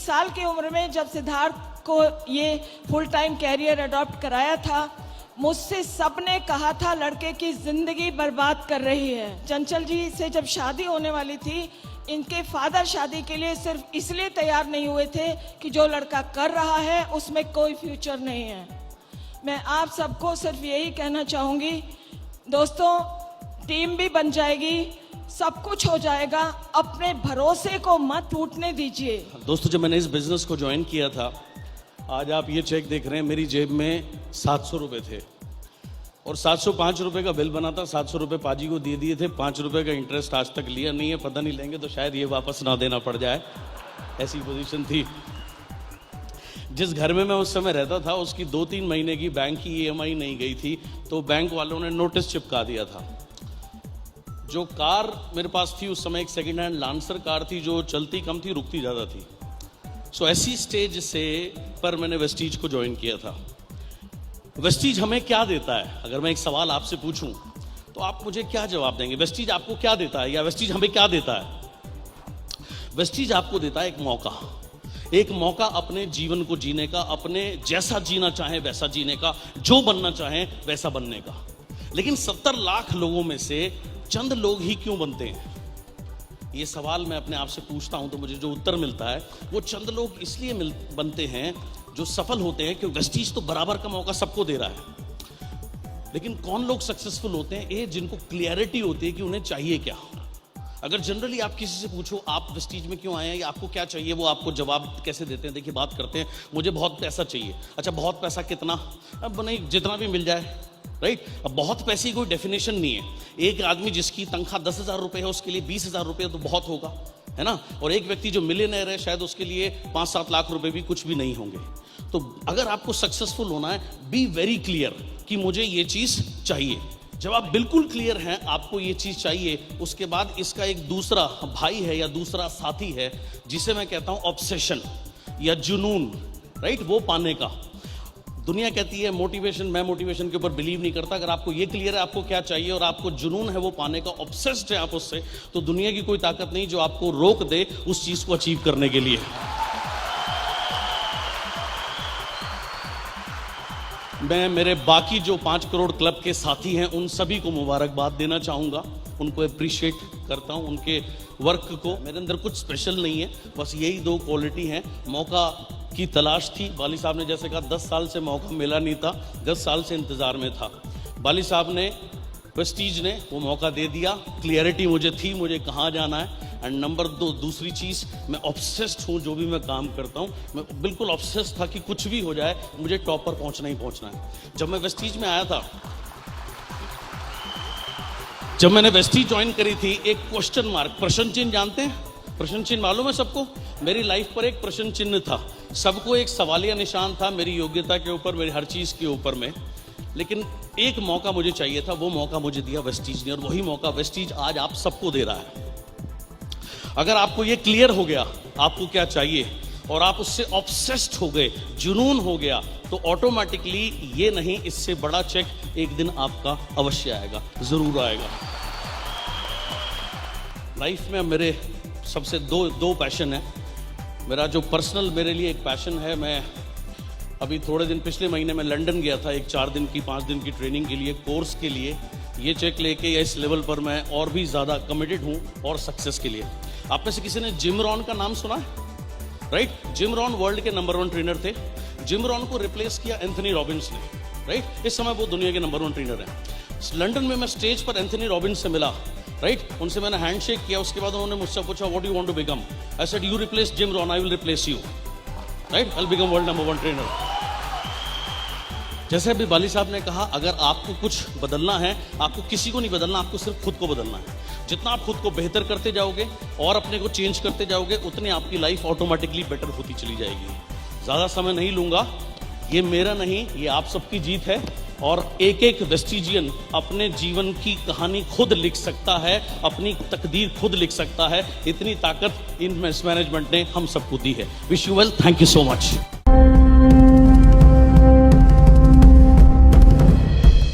साल की उम्र में जब सिद्धार्थ को ये फुल टाइम कैरियर अडॉप्ट कराया था, मुझसे सबने कहा था लड़के की जिंदगी बर्बाद कर रही है। चंचल जी से जब शादी होने वाली थी, इनके फादर शादी के लिए सिर्फ इसलिए तैयार नहीं हुए थे कि जो लड़का कर रहा है उसमें कोई फ्यूचर नहीं है। मैं आप सबको सिर्फ यही कहना चाहूंगी, दोस्तों टीम भी बन जाएगी, सब कुछ हो जाएगा, अपने भरोसे को मत टूटने दीजिए। दोस्तों जब मैंने इस बिजनेस को ज्वाइन किया था, आज आप ये चेक देख रहे हैं, मेरी जेब में 700 रुपये थे और 705 रुपये का बिल बना था। 700 रुपये पाजी को दे दिए थे, 5 रुपये का इंटरेस्ट आज तक लिया नहीं है। पता नहीं लेंगे तो शायद ये वापस ना देना पड़ जाए, ऐसी पोजीशन थी। जिस घर में मैं उस समय रहता था उसकी 2-3 महीने की बैंक की EMI नहीं गई थी, तो बैंक वालों ने नोटिस चिपका दिया था। जो कार मेरे पास थी उस समय एक सेकेंड हैंड लांसर कार थी, जो चलती कम थी, रुकती ज़्यादा थी। सो ऐसी स्टेज से पर मैंने वेस्टीज को ज्वाइन किया था। वेस्टीज हमें क्या देता है? अगर मैं एक सवाल आपसे पूछूं तो आप मुझे क्या जवाब देंगे? वेस्टीज आपको क्या देता है या वेस्टीज हमें क्या देता है? वेस्टीज आपको देता है एक मौका अपने जीवन को जीने का, अपने जैसा जीना चाहे वैसा जीने का, जो बनना चाहे वैसा बनने का। लेकिन 70 लाख लोगों में से चंद लोग ही क्यों बनते हैं? ये सवाल मैं अपने आप से पूछता हूं तो मुझे जो उत्तर मिलता है वो चंद लोग इसलिए बनते हैं जो सफल होते हैं, क्योंकि वेस्टीज तो बराबर का मौका सबको दे रहा है। लेकिन कौन लोग सक्सेसफुल होते हैं? ये जिनको क्लियरिटी होती है कि उन्हें चाहिए क्या। अगर जनरली आप किसी से पूछो आप वेस्टीज में क्यों आए हैं या आपको क्या चाहिए, वो आपको जवाब कैसे देते हैं? देखिए, बात करते हैं मुझे बहुत पैसा चाहिए। अच्छा, बहुत पैसा कितना? अब नहीं, जितना भी मिल जाए, राइट। अब बहुत पैसे की कोई डेफिनेशन नहीं है। एक आदमी जिसकी तनख्वाह 10,000 रुपये है उसके लिए 20,000 रुपये तो बहुत होगा, है ना। और एक व्यक्ति जो मिलियनेयर है शायद उसके लिए 5-7 लाख रुपए भी कुछ भी नहीं होंगे। तो अगर आपको सक्सेसफुल होना है, बी वेरी क्लियर कि मुझे ये चीज चाहिए। जब आप बिल्कुल क्लियर हैं आपको ये चीज चाहिए, उसके बाद इसका एक दूसरा भाई है या दूसरा साथी है जिसे मैं कहता हूं ऑब्सेशन या जुनून, राइट, वो पाने का। दुनिया कहती है मोटिवेशन, मैं मोटिवेशन के ऊपर बिलीव नहीं करता। अगर आपको ये क्लियर है आपको क्या चाहिए और आपको जुनून है वो पाने का, ऑब्सेस्ड है आप उससे, तो दुनिया की कोई ताकत नहीं जो आपको रोक दे उस चीज को अचीव करने के लिए। मैं मेरे बाकी जो 5 करोड़ क्लब के साथी हैं उन सभी को मुबारकबाद देना चाहूंगा, उनको अप्रिशिएट करता हूं, उनके वर्क को। मेरे अंदर कुछ स्पेशल नहीं है, बस यही 2 क्वालिटी हैं। मौका की तलाश थी, बाली साहब ने जैसे कहा 10 साल से मौका मिला नहीं था, 10 साल से इंतजार में था। बाली साहब ने, वेस्टीज ने वो मौका दे दिया। क्लियरिटी मुझे थी मुझे कहाँ जाना है। एंड नंबर 2, दूसरी चीज, मैं ऑब्सेस्ड हूँ। जो भी मैं काम करता हूँ मैं बिल्कुल ऑब्सेस्ड था कि कुछ भी हो जाए मुझे टॉप पर पहुंचना ही पहुंचना है। जब मैं वेस्टीज में आया था, जब मैंने वेस्टीज ज्वाइन करी थी, एक क्वेश्चन मार्क, प्रश्न चिन्ह जानते हैं? प्रश्न चिन्ह मालूम है सबको? मेरी लाइफ पर एक प्रश्न चिन्ह था, सबको एक सवालिया निशान था मेरी योग्यता के ऊपर, मेरी हर चीज के ऊपर में। लेकिन एक मौका मुझे चाहिए था, वो मौका मुझे दिया वेस्टीज ने, और वही मौका वेस्टीज आज आप सबको दे रहा है। अगर आपको ये क्लियर हो गया आपको क्या चाहिए और आप उससे ऑब्सेस्ड हो गए, जुनून हो गया, तो ऑटोमेटिकली ये नहीं, इससे बड़ा चेक एक दिन आपका अवश्य आएगा, जरूर आएगा। लाइफ में मेरे सबसे दो पैशन है। मेरा जो पर्सनल मेरे लिए एक पैशन है, मैं अभी थोड़े दिन, पिछले महीने में लंदन गया था एक 4 दिन की 5 दिन की ट्रेनिंग के लिए, कोर्स के लिए। ये चेक लेके या इस लेवल पर मैं और भी ज़्यादा कमिटेड हूँ और सक्सेस के लिए। आप में से किसी ने जिम रॉन का नाम सुना है? राइट, जिम रॉन वर्ल्ड के नंबर 1 ट्रेनर थे। जिम रॉन को रिप्लेस किया एंथनी रॉबिन्स ने, राइट। इस समय वो दुनिया के नंबर 1 ट्रेनर हैं। लंदन में मैं स्टेज पर एंथनी रॉबिन्स से मिला, राइट। उनसे मैंने हैंडशेक किया, उसके बाद उन्होंने मुझसे पूछा what you want to become. I said you replace Jim Rohn, I will replace you, right, I will become world number 1 trainer. जैसे अभी बाली साहब ने कहा, अगर आपको कुछ बदलना है, आपको किसी को नहीं बदलना, आपको सिर्फ खुद को बदलना है। जितना आप खुद को बेहतर करते जाओगे और अपने को चेंज करते जाओगे, उतनी आपकी लाइफ ऑटोमेटिकली बेटर होती चली जाएगी। ज़्यादा समय नहीं लूँगा, ये मेरा नहीं, ये आप सबकी जीत है। और एक एक वेस्टिजियन अपने जीवन की कहानी खुद लिख सकता है, अपनी तकदीर खुद लिख सकता है। इतनी ताकत इन मैनेजमेंट ने हम सबको दी है। Wish you well, thank you so much.